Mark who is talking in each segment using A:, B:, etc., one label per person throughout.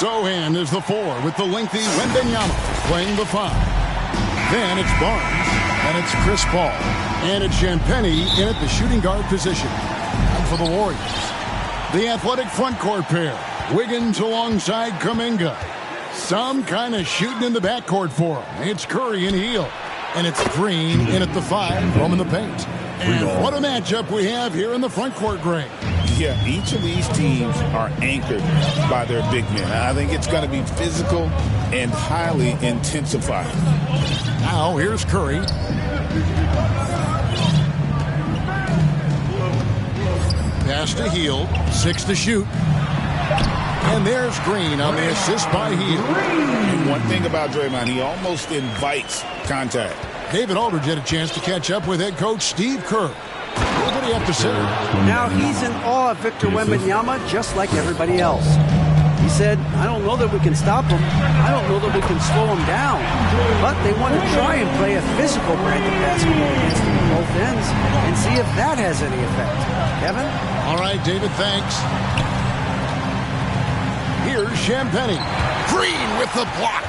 A: Sohan is the 4 with the lengthy Wembanyama playing the 5. Then it's Barnes, and it's Chris Paul, and it's Champagnie in at the shooting guard position. And for the Warriors, the athletic front court pair, Wiggins alongside Kuminga. Some kind of shooting in the backcourt for him. It's Curry and Hield, and it's Green in at the 5, roaming the paint. And what a matchup we have here in the front court, Greg.
B: Yeah, each of these teams are anchored by their big men. I think it's going to be physical and highly intensified.
A: Now, here's Curry. Pass to Hield. 6 to shoot. And there's Green on the assist by Hield.
B: And one thing about Draymond, he almost invites contact.
A: David Aldridge had a chance to catch up with head coach Steve Kerr. What did he have to say?
C: Now he's in awe of Victor Wembanyama, just like everybody else. He said, I don't know that we can stop him. I don't know that we can slow him down. But they want to try and play a physical brand of basketball against him at both ends and see if that has any effect. Kevin?
A: All right, David, thanks. Here's Champagnie. Green with the block.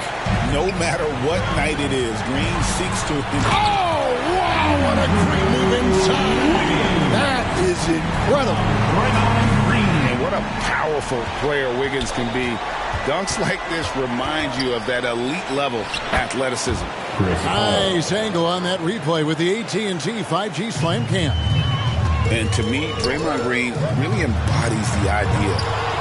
B: No matter what night it is, Green seeks to...
A: Oh, wow, what a great move inside. That is incredible.
B: And what a powerful player Wiggins can be. Dunks like this remind you of that elite level athleticism.
A: Nice angle on that replay with the AT&T 5G Slam Cam.
B: And to me, Draymond Green really embodies the idea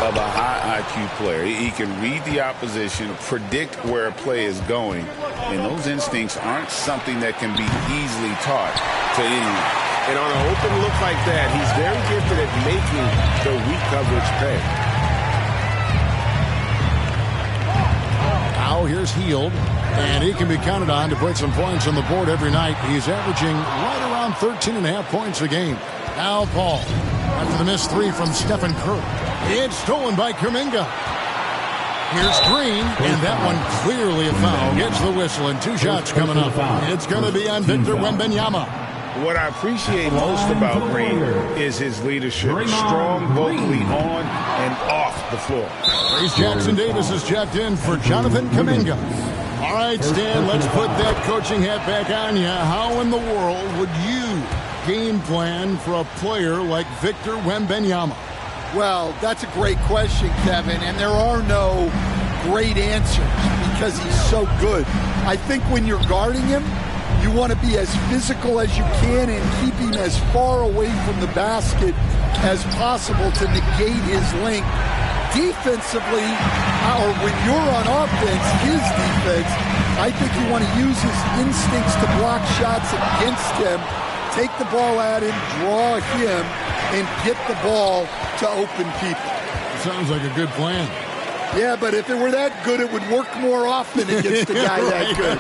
B: of a high IQ player. He can read the opposition, predict where a play is going, and those instincts aren't something that can be easily taught to anyone.
D: And on an open look like that, he's very gifted at making the weak coverage pay.
A: Now here's Hield, and he can be counted on to put some points on the board every night. He's averaging right around 13.5 points a game. Now Paul, after the missed 3 from Stephen Curry. It's stolen by Kuminga. Here's Green, and that one clearly a foul. Gets the whistle, and 2 shots coming up. It's going to be on Victor Wembanyama.
B: What I appreciate most about Green is his leadership. Strong vocally on and off the floor.
A: Trace Jackson-Davis is checked in for Jonathan Kuminga. All right, Stan, let's put that coaching hat back on you. How in the world would you game plan for a player like Victor Wembanyama?
E: Well, that's a great question, Kevin, and there are no great answers because he's so good. I think when you're guarding him, you want to be as physical as you can and keep him as far away from the basket as possible to negate his length. Defensively, or when you're on offense, his defense, I think you want to use his instincts to block shots against him, take the ball at him, draw him, and get the ball to open people.
A: Sounds like a good plan.
E: Yeah, but if it were that good, it would work more often against a guy that good.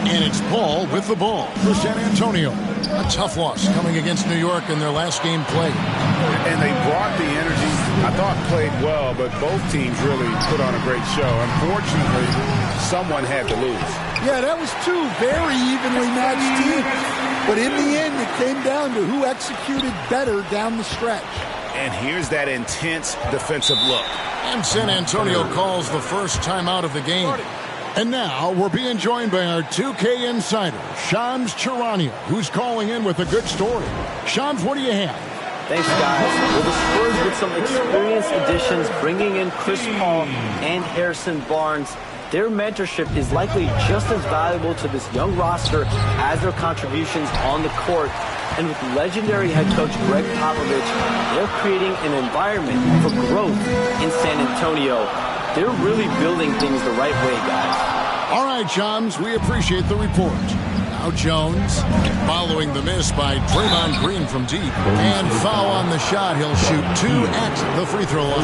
A: And it's Paul with the ball for San Antonio. A tough loss coming against New York in their last game played.
B: And they brought the energy. I thought played well, but both teams really put on a great show. Unfortunately, someone had to lose.
E: Yeah, that was 2 very evenly matched teams. But in the end, it came down to who executed better down the stretch.
B: And here's that intense defensive look.
A: And San Antonio calls the first timeout of the game. And now we're being joined by our 2K insider, Shams Charania, who's calling in with a good story. Shams, what do you have?
F: Thanks, guys. Well, the Spurs with some experienced additions, bringing in Chris Paul and Harrison Barnes. Their mentorship is likely just as valuable to this young roster as their contributions on the court. And with legendary head coach Greg Popovich, they're creating an environment for growth in San Antonio. They're really building things the right way, guys.
A: All right, Shams, we appreciate the report. Now Jones, following the miss by Draymond Green from deep. And foul on the shot. He'll shoot 2 at the free throw line.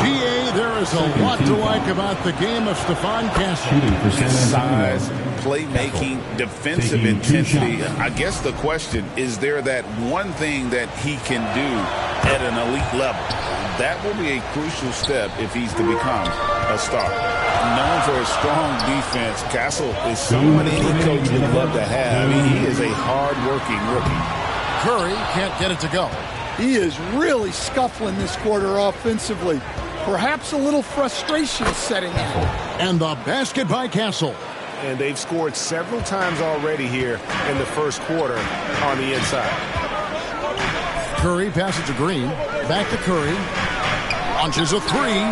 A: GA, there is a lot to like about the game of Stephon Castle.
B: Size, playmaking, defensive intensity. I guess the question, is there that one thing that he can do at an elite level? That will be a crucial step if he's to become a star. Known for his strong defense, Castle is someone any coach would love to have. I mean, he is a hard-working rookie.
A: Curry can't get it to go.
E: He is really scuffling this quarter offensively. Perhaps a little frustration setting in.
A: And the basket by Castle.
D: And they've scored several times already here in the first quarter on the inside.
A: Curry passes to Green. Back to Curry. Launches a three.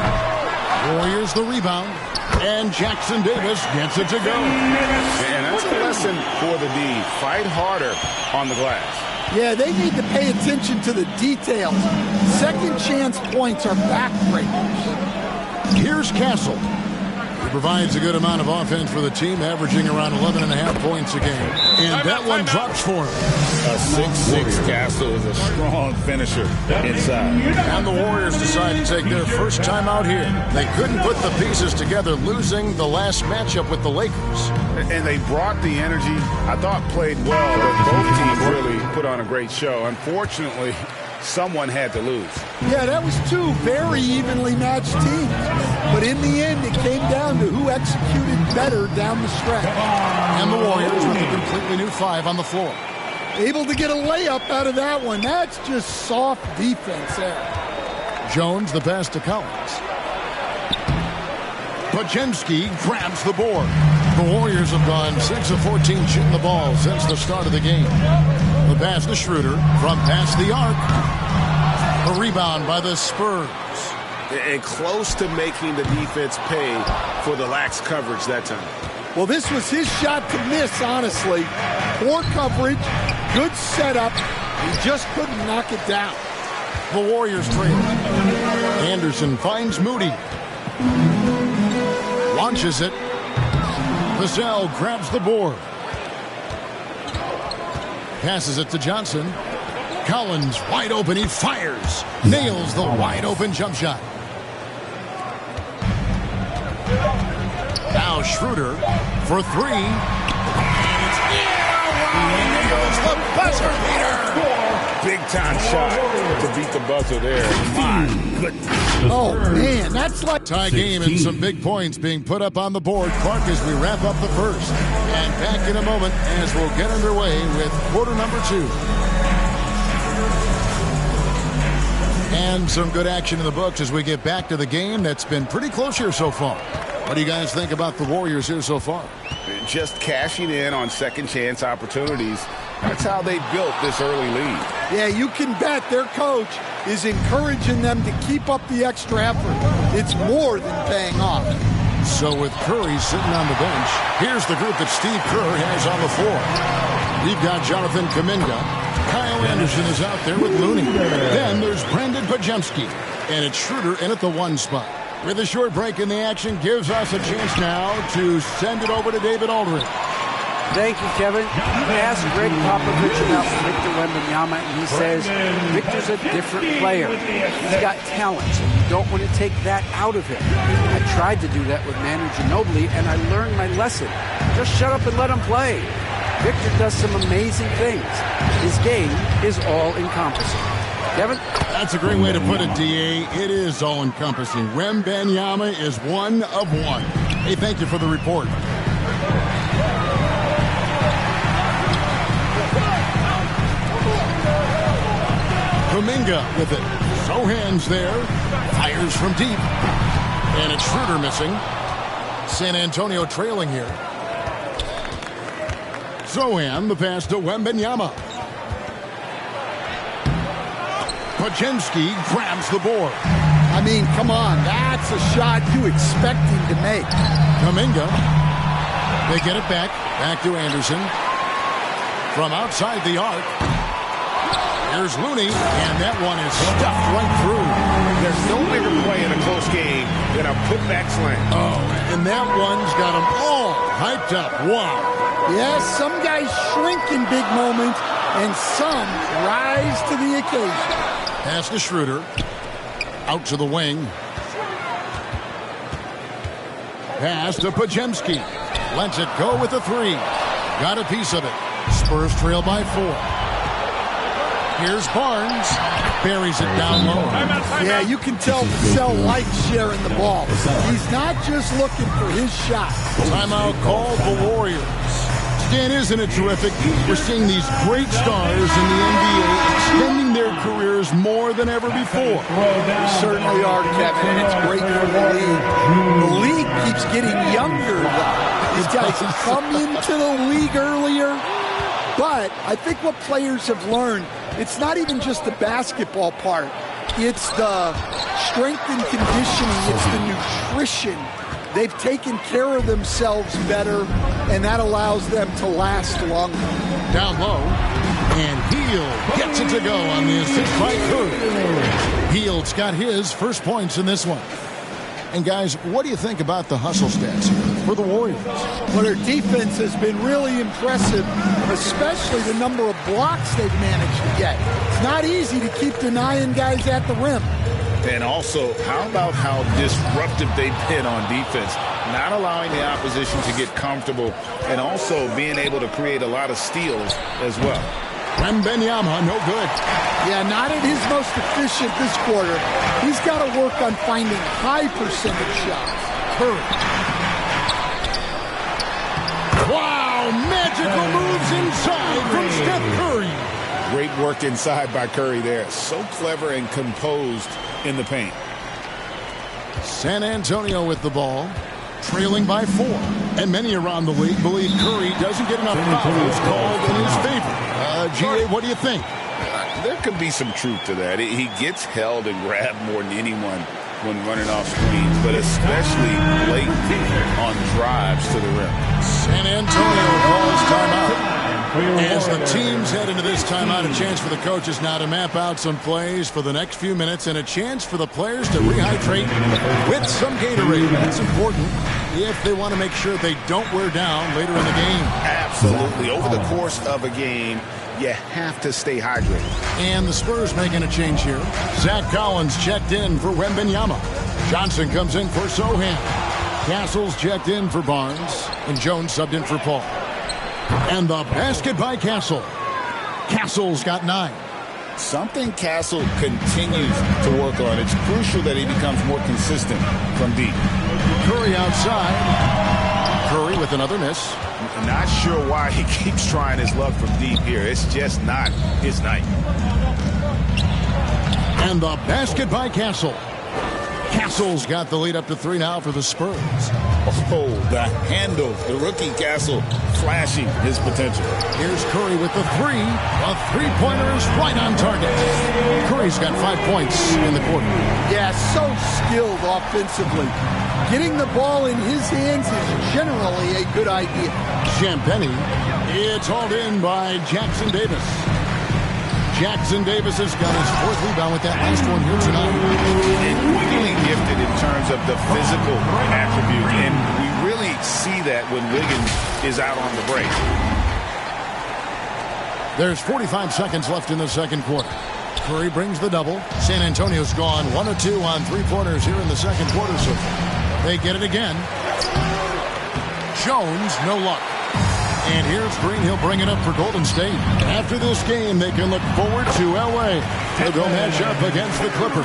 A: Warriors the rebound. And Jackson Davis gets it to go.
B: And that's a lesson for the D. Fight harder on the glass.
E: Yeah, they need to pay attention to the details. Second chance points are backbreakers.
A: Here's Castle. He provides a good amount of offense for the team, averaging around 11.5 points a game. And that one drops for him.
B: A 6'6" Castle is a strong finisher inside.
A: And the Warriors decide to take their first time out here. They couldn't put the pieces together, losing the last matchup with the Lakers.
B: And they brought the energy. I thought played well, but both teams really put on a great show. Unfortunately, someone had to lose.
E: Yeah, that was two very evenly matched teams. But in the end, it came down to who executed better down the stretch.
A: And the Warriors with a completely new 5 on the floor.
E: Able to get a layup out of that one. That's just soft defense there.
A: Jones, the pass to Collins. Podziemski grabs the board. The Warriors have gone 6 of 14 shooting the ball since the start of the game. The pass to Schroeder from past the arc. A rebound by the Spurs.
D: And close to making the defense pay for the lax coverage that time.
E: Well, this was his shot to miss, honestly. Poor coverage, good setup. He just couldn't knock it down.
A: The Warriors trail. Anderson finds Moody. Launches it. Vassell grabs the board. Passes it to Johnson. Collins wide open. He fires. Nails the wide open jump shot. Now Schroeder for three. And it's in. Nails the buzzer beater.
B: Big time shot to beat the buzzer there. My goodness.
E: Oh, man, that's like...
A: Tie game and some big points being put up on the board. Clark, as we wrap up the first. And back in a moment as we'll get underway with quarter number 2. And some good action in the books as we get back to the game that's been pretty close here so far. What do you guys think about the Warriors here so far?
B: Just cashing in on second chance opportunities. That's how they built this early lead.
E: Yeah, you can bet their coach is encouraging them to keep up the extra effort. It's more than paying off.
A: So with Curry sitting on the bench, here's the group that Steve Kerr has on the floor. We've got Jonathan Kuminga. Kyle Anderson is out there with Looney. Then there's Brandon Podziemski. And it's Schroeder in at the 1 spot. With a short break in the action, gives us a chance now to send it over to David Aldridge.
C: Thank you, Kevin. I asked Greg Popovich about Victor Wembanyama, and he says Victor's a different player. He's got talent, so you don't want to take that out of him. I tried to do that with Manu Ginobili, and I learned my lesson. Just shut up and let him play. Victor does some amazing things. His game is all-encompassing. Kevin?
A: That's a great way to put it, D.A. It is all-encompassing. Wembanyama is 1 of 1. Hey, thank you for the report. Kuminga with it. Sohan's there. Fires from deep. And it's Schroeder missing. San Antonio trailing here. Sohan, the pass to Wembanyama. Podziemski grabs the board.
E: I mean, come on. That's a shot you expect him to make.
A: Kuminga. They get it back. Back to Anderson. From outside the arc. Here's Looney. And that one is stuffed right through.
D: There's no bigger play in a close game than a putback slam.
A: Oh, and that one's got them all hyped up. Wow.
E: Yes, some guys shrink in big moments, and some rise to the occasion.
A: Pass to Schroeder. Out to the wing. Pass to Podziemski. Lets it go with the 3. Got a piece of it. Spurs trail by 4. Here's Barnes. Buries it down low.
E: Yeah, you can tell Vassell likes sharing the ball. He's not just looking for his shot.
A: Timeout called the Warriors. Stan, isn't it terrific? We're seeing these great stars in the NBA extending their careers more than ever before.
E: Certainly are, Kevin, and it's great for the league. The league keeps getting younger, though. These guys come into the league earlier, but I think what players have learned, it's not even just the basketball part. It's the strength and conditioning. It's the nutrition. They've taken care of themselves better, and that allows them to last longer.
A: Down low, and Hield gets it to go on the assist by Curry. Hield's got his first points in this one. And guys, what do you think about the hustle stats here for the Warriors?
E: Well, their defense has been really impressive, especially the number of blocks they've managed to get. It's not easy to keep denying guys at the rim.
B: And also, how about how disruptive they've been on defense, not allowing the opposition to get comfortable, and also being able to create a lot of steals as well.
A: Wembanyama, no good.
E: Yeah, not at his most efficient this quarter. He's got to work on finding high percentage shots.
A: Curry. Wow, magical moves inside from Steph Curry.
B: Great work inside by Curry there. So clever and composed in the paint.
A: San Antonio with the ball, trailing by 4. And many around the league believe Curry doesn't get enough fouls called in his favor. G.A., what do you think?
B: There could be some truth to that. He gets held and grabbed more than anyone when running off screens, but especially late on drives to the rim.
A: San Antonio calls timeout. As the teams head into this timeout, a chance for the coaches now to map out some plays for the next few minutes and a chance for the players to rehydrate with some Gatorade. That's important if they want to make sure they don't wear down later in the game.
B: Absolutely. Over the course of a game, you have to stay hydrated.
A: And the Spurs making a change here. Zach Collins checked in for Wembanyama. Johnson comes in for Sohan. Castles checked in for Barnes. And Jones subbed in for Paul. And the basket by Castle. Castle's got 9.
B: Something Castle continues to work on. It's crucial that he becomes more consistent from deep.
A: Curry outside. Curry with another miss.
B: I'm not sure why he keeps trying his luck from deep here. It's just not his night.
A: And the basket by Castle. Castle's got the lead up to 3 now for the Spurs.
B: Oh, the handle. The rookie Castle flashing his potential.
A: Here's Curry with the 3. A three-pointer is right on target. Curry's got 5 points in the quarter.
E: Yeah, so skilled offensively. Getting the ball in his hands is generally a good idea.
A: Champagny. It's hauled in by Jackson Davis. Jackson Davis has got his 4th rebound with that last one here tonight.
B: And quickly gifted in terms of the physical attributes. And we really see that when Wiggins is out on the break.
A: There's 45 seconds left in the second quarter. Curry brings the double. San Antonio's gone 1 of 2 on 3-pointers here in the second quarter. So they get it again. Jones, no luck. And here's Green. He'll bring it up for Golden State. After this game, they can look forward to L.A. to go match up against the Clippers.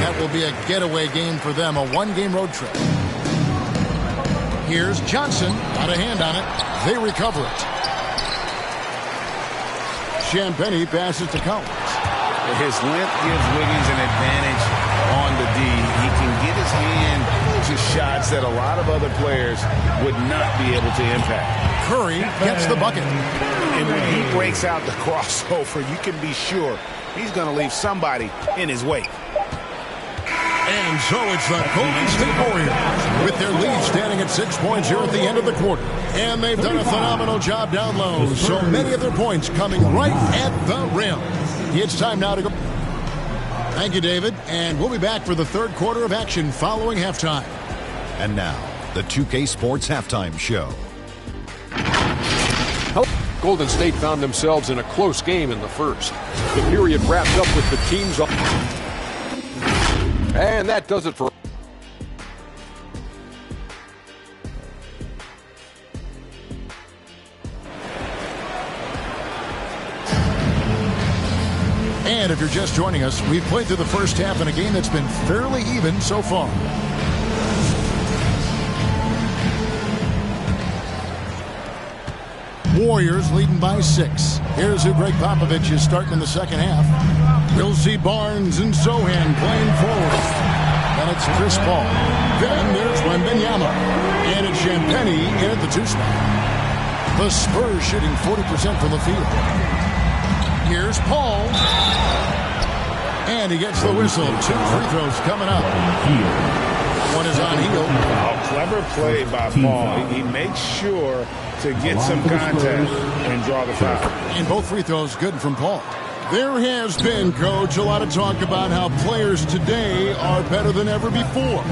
A: That will be a getaway game for them, a 1-game road trip. Here's Johnson. Got a hand on it. They recover it. Champagny passes to Collins.
B: His length gives Wiggins an advantage on the D. He can get his hand to shots that a lot of other players would not be able to impact.
A: Curry gets the bucket.
B: And when he breaks out the crossover, you can be sure he's going to leave somebody in his wake.
A: And so it's the Golden State Warriors with their lead standing at 6 points here at the end of the quarter. And they've done a phenomenal job down low. So many of their points coming right at the rim. It's time now to go. Thank you, David. And we'll be back for the third quarter of action following halftime.
G: And now, the 2K Sports Halftime Show.
H: Golden State found themselves in a close game in the first. The period wrapped up with the teams up. And that does it for...
A: And if you're just joining us, we've played through the first half in a game that's been fairly even so far. Warriors leading by 6. Here's who Greg Popovich is starting in the second half. We'll see Barnes and Sohan playing forward. And it's Chris Paul. Then there's Wembanyama. And it's Champagnie in at the 2 spot. The Spurs shooting 40% from the field. Here's Paul. And he gets the whistle. 2 free throws coming up. One is on heel.
B: A clever play by Paul. He makes sure to get some contact and draw the foul.
A: And both free throws good from Paul. There has been, Coach, a lot of talk about how players today are better than ever before.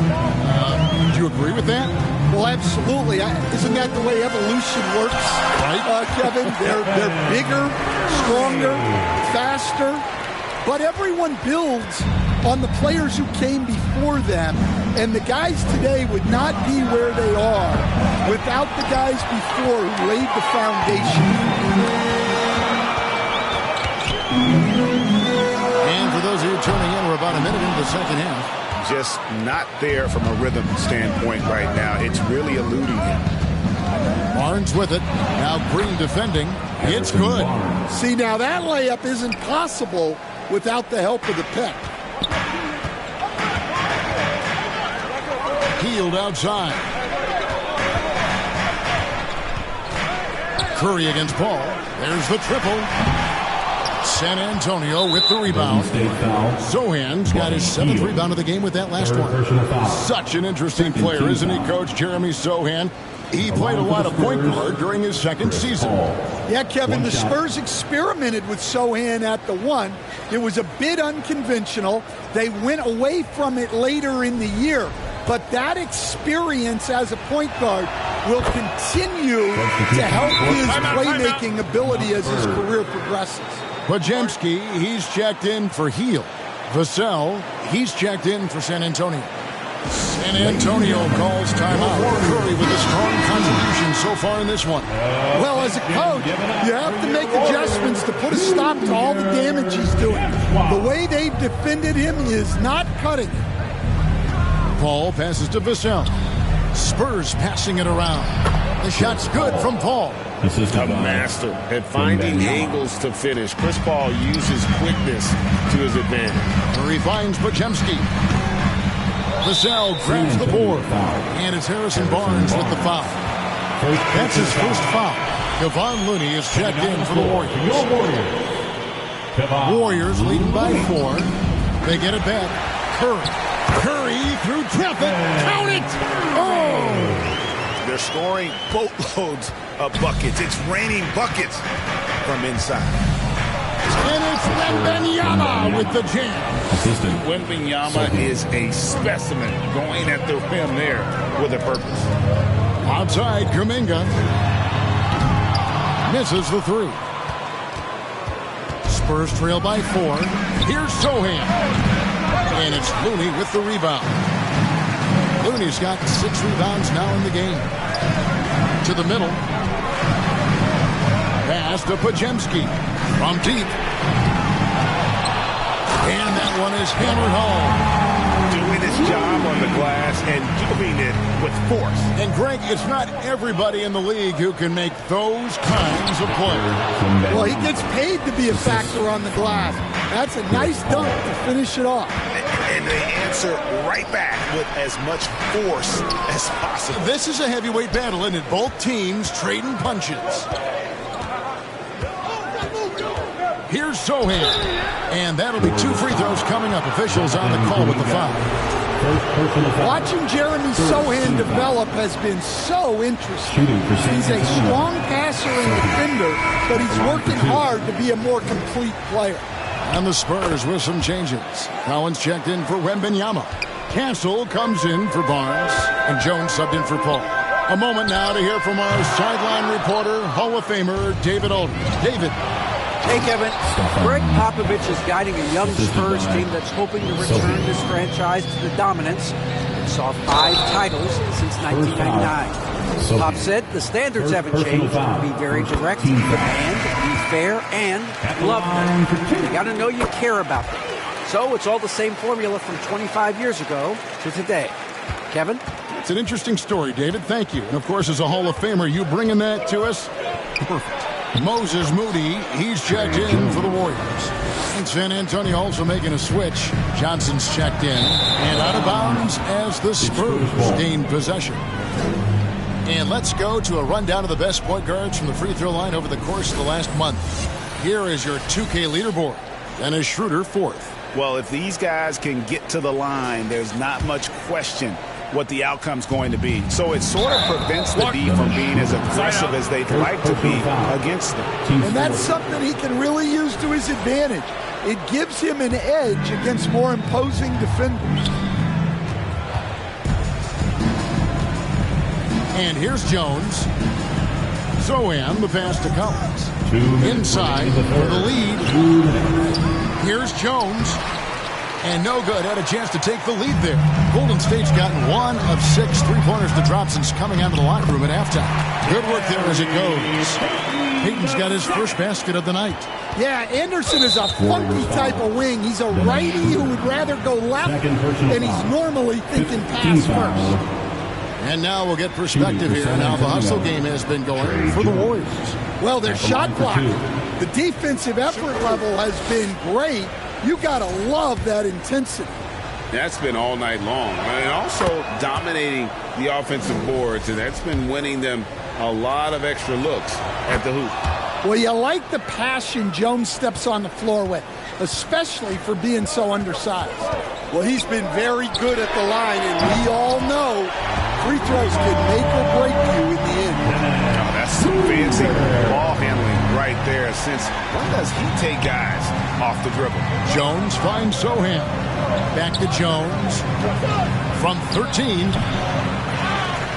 A: Do you agree with that?
E: Well, absolutely. Isn't that the way evolution works? Right, Kevin? They're bigger, stronger, faster. But everyone builds on the players who came before them. And the guys today would not be where they are without the guys before who laid the foundation.
A: And for those of you tuning in, we're about a minute into the second half.
B: Just not there from a rhythm standpoint right now. It's really eluding him.
A: Barnes with it. Now Green defending. It's good.
E: See, now that layup isn't possible without the help of the pick.
A: Healed outside. Curry against Paul. There's the triple. San Antonio with the rebound. Sohan's got his 7th rebound of the game with that last one. Such an interesting player, isn't he, Coach? Jeremy Sohan. He played a lot of point guard during his second season.
E: Yeah, Kevin, the Spurs experimented with Sohan at the 1. It was a bit unconventional. They went away from it later in the year. But that experience as a point guard will continue to help his playmaking ability as his career progresses.
A: Podziemski, he's checked in for Heel. Vassell, he's checked in for San Antonio. San Antonio calls timeout. Curry with a strong contribution so far in this one.
E: Well, as a coach, you have to make adjustments to put a stop to all the damage he's doing. The way they've defended him is not cutting it.
A: Paul passes to Vassell. Spurs passing it around. The shot's good from Paul.
B: A master at finding angles to finish. Chris Paul uses quickness to his advantage.
A: Curry finds Podziemski. Vassell grabs the board. And it's Harrison Barnes with the foul. That's his first foul. Kevon Looney is checked in for the Warriors. Warriors leading by 4. They get it back. Curry through traffic. Count it! Oh!
B: They're scoring boatloads of buckets. It's raining buckets from inside.
A: And it's Wembanyama with the jam.
B: Wembanyama is a specimen going at the rim there with a purpose.
A: Outside, Kuminga misses the 3. Spurs trail by 4. Here's Sohan. And it's Looney with the rebound. Looney's got 6 rebounds now in the game. To the middle. Pass to Podziemski. From deep. And that one is hammered home.
B: Doing his job on the glass and doing it with force.
A: And Greg, it's not everybody in the league who can make those kinds of plays.
E: Well, he gets paid to be a factor on the glass. That's a nice dunk to finish it off.
B: And they answer right back with as much force as possible.
A: This is a heavyweight battle, isn't it? Both teams trading punches. Here's Sohan. And that'll be 2 free throws coming up. Officials on the call with the foul.
E: Watching Jeremy Sohan develop has been so interesting. He's a strong passer and defender, but he's working hard to be a more complete player.
A: And the Spurs with some changes. Collins checked in for Wembanyama. Castle comes in for Barnes. And Jones subbed in for Paul. A moment now to hear from our sideline reporter, Hall of Famer David Aldridge. David.
C: Hey, Kevin. Greg Popovich is guiding a young Spurs team that's hoping to return this franchise to the dominance that saw 5 titles since 1999. Pop said the standards haven't changed. Be very direct and be fair and love them. You got to know you care about them. So it's all the same formula from 25 years ago to today. Kevin?
A: It's an interesting story, David. Thank you. And, of course, as a Hall of Famer, you bringing that to us. Perfect. Moses Moody, he's checked in for the Warriors. And San Antonio also making a switch. Johnson's checked in and out of bounds as the Spurs gain possession. And let's go to a rundown of the best point guards from the free throw line over the course of the last month. Here is your 2K leaderboard. Dennis Schroeder, 4th.
B: Well, if these guys can get to the line, there's not much question what the outcome's going to be. So it sort of prevents the D from being as aggressive as they'd like to be against them.
E: And that's something he can really use to his advantage. It gives him an edge against more imposing defenders.
A: And here's Jones. Zohan, the pass to Collins. Inside for the lead. Here's Jones. And no good. Had a chance to take the lead there. Golden State's gotten 1 of 6 three-pointers to Thompson's coming out of the locker room at halftime. Good work there as it goes. Payton's got his first basket of the night.
E: Yeah, Anderson is a funky type of wing. He's a righty who would rather go left, and he's normally thinking pass first.
A: And now we'll get perspective here. Now the hustle game has been going for the Warriors.
E: Well, their shot blocking. The defensive effort level has been great. You got to love that intensity.
B: That's been all night long. And also dominating the offensive boards, and that's been winning them a lot of extra looks at the hoop.
E: Well, you like the passion Jones steps on the floor with, especially for being so undersized. Well, he's been very good at the line, and we all know free throws can make or break you in the end.
B: Oh, that's some fancy ball handling right there. Since when does he take guys off the dribble?
A: Jones finds Zohan. Back to Jones. From 13.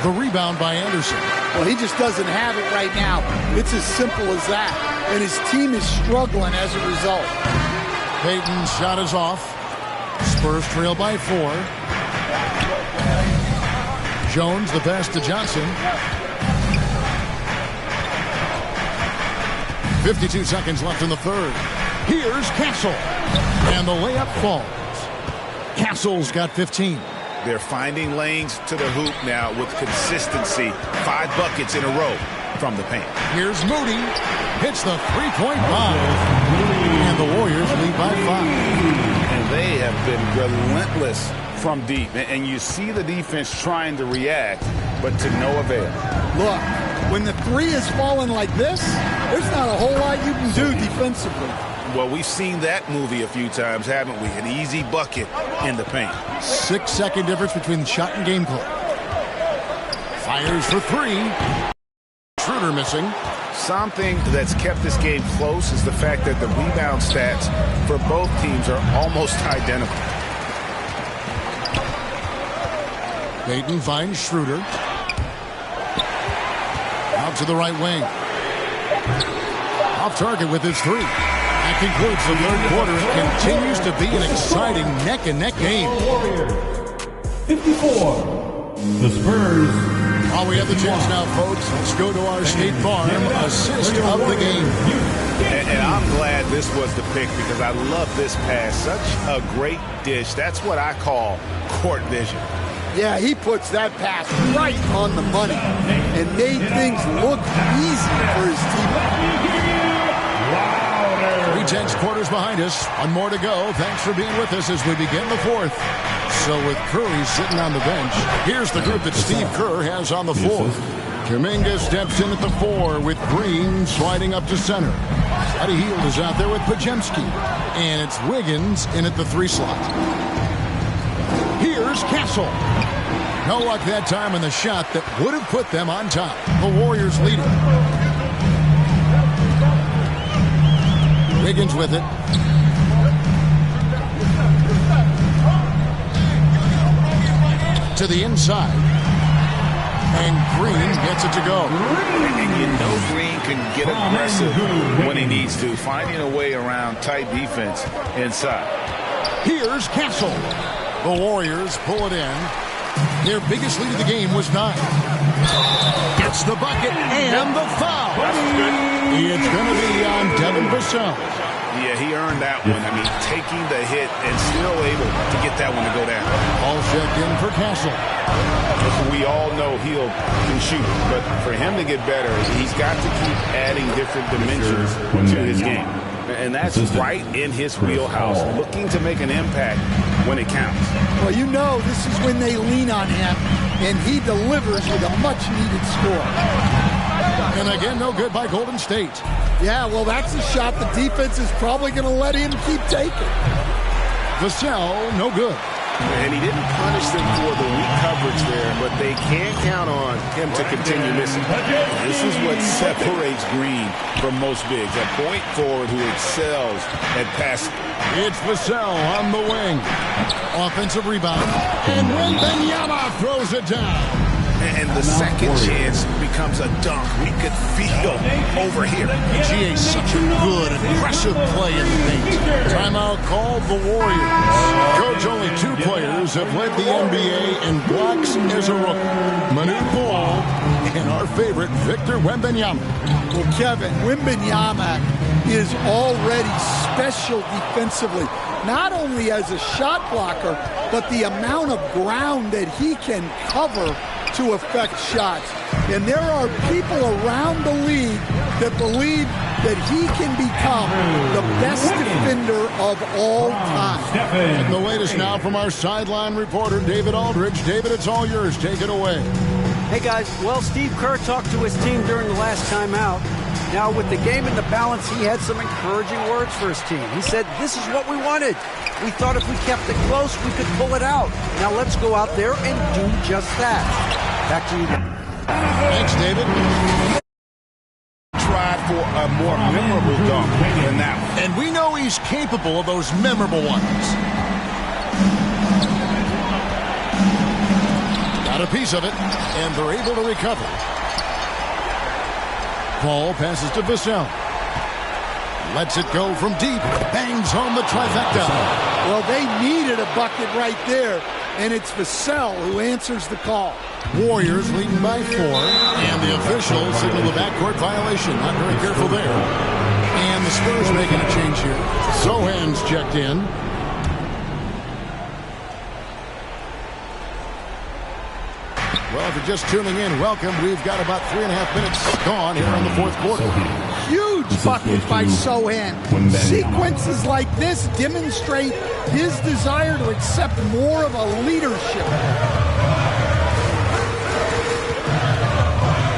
A: The rebound by Anderson.
E: Well, he just doesn't have it right now. It's as simple as that. And his team is struggling as a result.
A: Payton's shot is off. Spurs trail by 4. Jones, the pass to Johnson. 52 seconds left in the third. Here's Castle. And the layup falls. Castle's got 15.
B: They're finding lanes to the hoop now with consistency. 5 buckets in a row from the paint.
A: Here's Moody. Hits the three-point bomb. And the Warriors lead by 5.
B: And they have been relentless from deep. And you see the defense trying to react, but to no avail.
E: Look, when the three is falling like this, there's not a whole lot you can do defensively.
B: Well, we've seen that movie a few times, haven't we? An easy bucket in the paint.
A: 6-second difference between the shot and game clock. Fires for 3. Schroeder missing.
B: Something that's kept this game close is the fact that the rebound stats for both teams are almost identical.
A: Payton finds Schroeder. Out to the right wing. Off target with his 3. That concludes the third quarter. It continues to be an exciting neck-and-neck game.
I: 54. The Spurs.
A: While we have the chance now, folks, let's go to our State Farm assist of the game.
B: And I'm glad this was the pick because I love this pass. Such a great dish. That's what I call court vision.
E: Yeah, he puts that pass right on the money and made things look easy for his team.
A: 3 quarters behind us. 1 more to go. Thanks for being with us as we begin the 4th. So with Curry sitting on the bench, here's the group that Steve Kerr has on the floor. Kuminga steps in at the 4 with Green sliding up to center. Buddy Hield is out there with Pajemski. And it's Wiggins in at the 3 slot. Here's Castle. No luck that time in the shot that would have put them on top. The Warriors lead it. Wiggins with it. To the inside. And Green gets it to go.
B: And you know Green can get aggressive when he needs to, finding a way around tight defense inside.
A: Here's Castle. The Warriors pull it in. Their biggest lead of the game was 9. Gets the bucket and the foul. It's going to be on Devin Vassell.
B: Yeah, he earned that one. I mean, taking the hit and still able to get that one to go down.
A: All checked in for Castle.
B: We all know he can shoot, but for him to get better, he's got to keep adding different dimensions to his game. And that's right in his wheelhouse, looking to make an impact when it counts.
E: Well, you know this is when they lean on him, and he delivers with a much-needed score.
A: And again, no good by Golden State.
E: Yeah, well, that's a shot the defense is probably going to let him keep taking.
A: Vassell, no good.
D: And he didn't punish them for the weak coverage there, but they can't count on him to continue missing.
B: This is what separates Green from most bigs, a point forward who excels at passing.
A: It's Vassell on the wing. Offensive rebound. And Wembanyama throws it down.
B: And the second chance becomes a dunk. We could feel over here.
A: GA's such a good, aggressive play in the paint. Timeout called the Warriors. Coach, only 2 players have led the NBA in blocks as a rookie. Manu Ball and our favorite, Victor Wembanyama.
E: Well, Kevin, Wembanyama is already special defensively. Not only as a shot blocker, but the amount of ground that he can cover to affect shots. And there are people around the league that believe that he can become the best defender of all time.
A: And the latest now from our sideline reporter, David Aldridge. David, it's all yours. Take it away.
C: Hey, guys. Well, Steve Kerr talked to his team during the last timeout. Now, with the game in the balance, he had some encouraging words for his team. He said, this is what we wanted. We thought if we kept it close, we could pull it out. Now let's go out there and do just that. Back to you.
A: Thanks, David.
B: Tried for a more memorable dunk than that one.
A: And we know he's capable of those memorable ones. Got a piece of it, and they're able to recover. Paul passes to Vassell. Lets it go from deep. Bangs home the trifecta.
E: Well, they needed a bucket right there, and it's Vassell who answers the call.
A: Warriors leading by 4, and the officials signal the backcourt violation. Not very careful there. And the Spurs making a change here. Sohan's checked in. Well, if you're just tuning in, welcome. We've got about 3.5 minutes gone here in the 4th quarter.
E: Huge bucket by Sohan. Sequences like this demonstrate his desire to accept more of a leadership.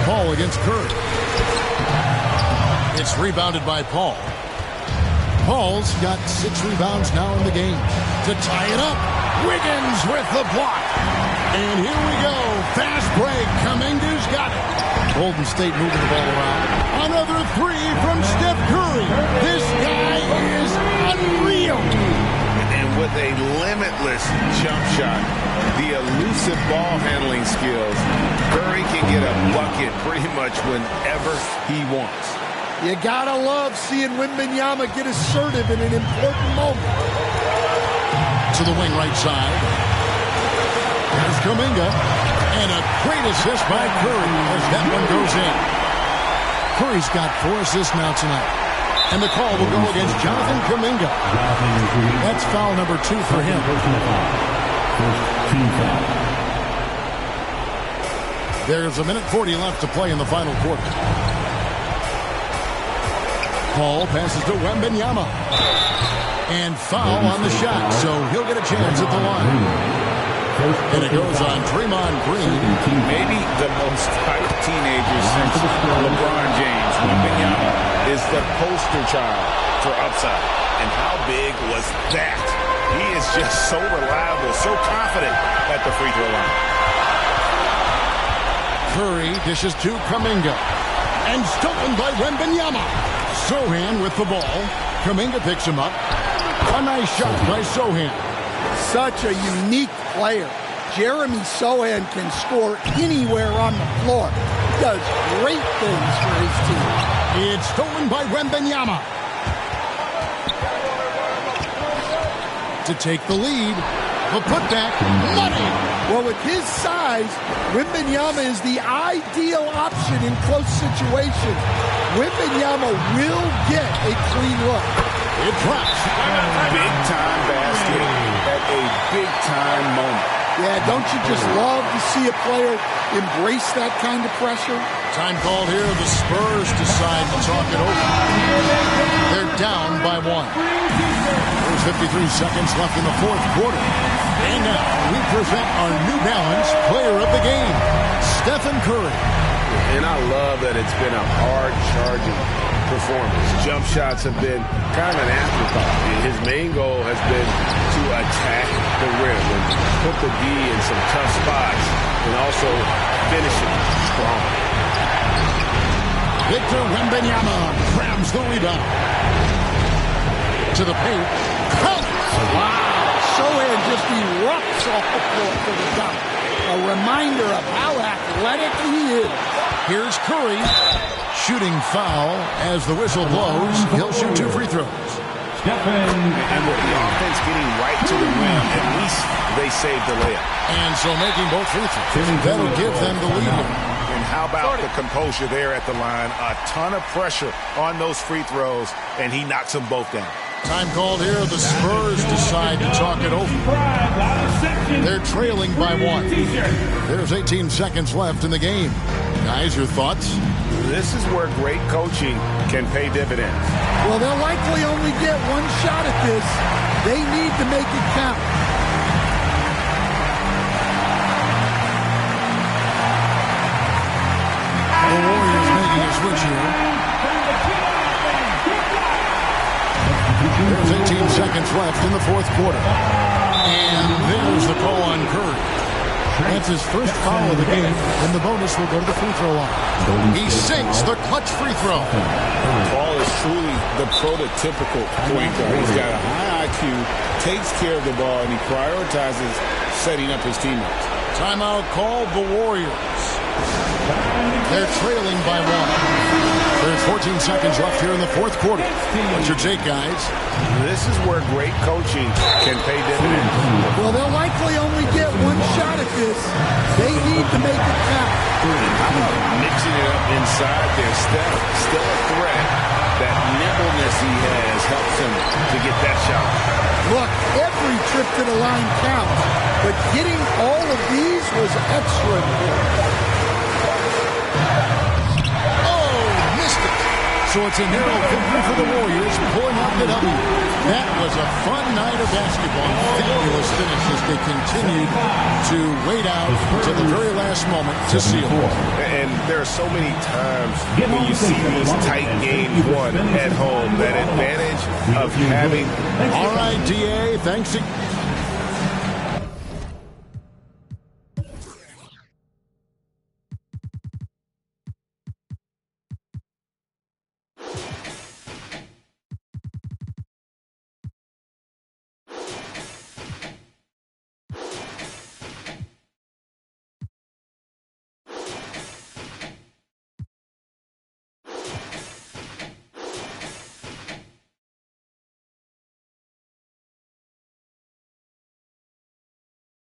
A: Paul against Curry. It's rebounded by Paul. Paul's got 6 rebounds now in the game. To tie it up, Wiggins with the block. And here we go. Fast break. Kuminga's got it. Golden State moving the ball around. Another 3 from Steph Curry. This guy is unreal.
B: And with a limitless jump shot, the elusive ball handling skills, Curry can get a bucket pretty much whenever he wants.
E: You gotta love seeing Wembanyama get assertive in an important moment.
A: To the wing right side. There's Kuminga. And a great assist by Curry as that one goes in. Curry's got 4 assists now tonight. And the call will go against Jonathan Kuminga. That's foul number 2 for him. There's 1:40 left to play in the final quarter. Paul passes to Wembanyama. And foul on the shot, so he'll get a chance at the line. And it goes on Draymond Green.
B: Maybe the most hyped teenager since LeBron James. Wembanyama is the poster child for upside. And how big was that? He is just so reliable, so confident at the free throw line.
A: Curry dishes to Kuminga. And stolen by Wembanyama. Sohan with the ball. Kuminga picks him up. A nice shot by Sohan.
E: Such a unique player. Jeremy Sohan can score anywhere on the floor. He does great things for his team.
A: It's stolen by Wembanyama. To take the lead. The putback. Money.
E: Well, with his size, Wembanyama is the ideal option in close situations. Wembanyama will get a clean look.
A: It drops.
B: Big-time basket at a big-time moment.
E: Yeah, don't you just love to see a player embrace that kind of pressure?
A: Time called here. The Spurs decide to talk it over. They're down by 1. There's 53 seconds left in the fourth quarter. And now we present our New Balance player of the game, Stephen Curry.
D: And I love that it's been a hard-charging performance. Jump shots have been kind of an afterthought. His main goal has been to attack the rim and put the D in some tough spots and also finish it strong.
A: Victor Wembanyama grabs the rebound. To the paint.
E: Wow. Sohan just erupts off the floor for the dunk. A reminder of how athletic he is.
A: Here's Curry. Shooting foul as the whistle blows. He'll shoot 2 free throws.
B: And with the offense getting right to the rim, at least they saved the layup.
A: And so making both free throws. That'll give them the lead.
B: And how about the composure there at the line? A ton of pressure on those free throws, and he knocks them both down.
A: Time called here. The Spurs decide to talk it over. They're trailing by 1. There's 18 seconds left in the game. Guys, your thoughts?
B: This is where great coaching can pay dividends.
E: Well, they'll likely only get one shot at this. They need to make it count.
A: The Warriors making a switch here. There's 18 seconds left in the fourth quarter. And there's the call on Curry. That's his first foul of the game, and the bonus will go to the free throw line. He sinks the clutch free throw.
B: Paul is truly the prototypical point guard. He's got a high IQ, takes care of the ball, and he prioritizes setting up his teammates.
A: Timeout called the Warriors. They're trailing by 1. There's 14 seconds left here in the fourth quarter. What's your take, guys?
B: This is where great coaching can pay dividends.
E: Well, they'll likely only get one shot at this. They need to make it count.
B: How about mixing it up inside there? Steph still a threat. That nimbleness he has helps him to get that shot.
E: Look, every trip to the line counts, but getting all of these was extra important.
A: So it's a narrow victory for the Warriors, pulling out the W. That was a fun night of basketball. Fabulous finish as they continued to wait out to the very last moment to seal.
B: And there are so many times when you see these tight games won at home, that advantage of having...
A: All right, DA, thanks.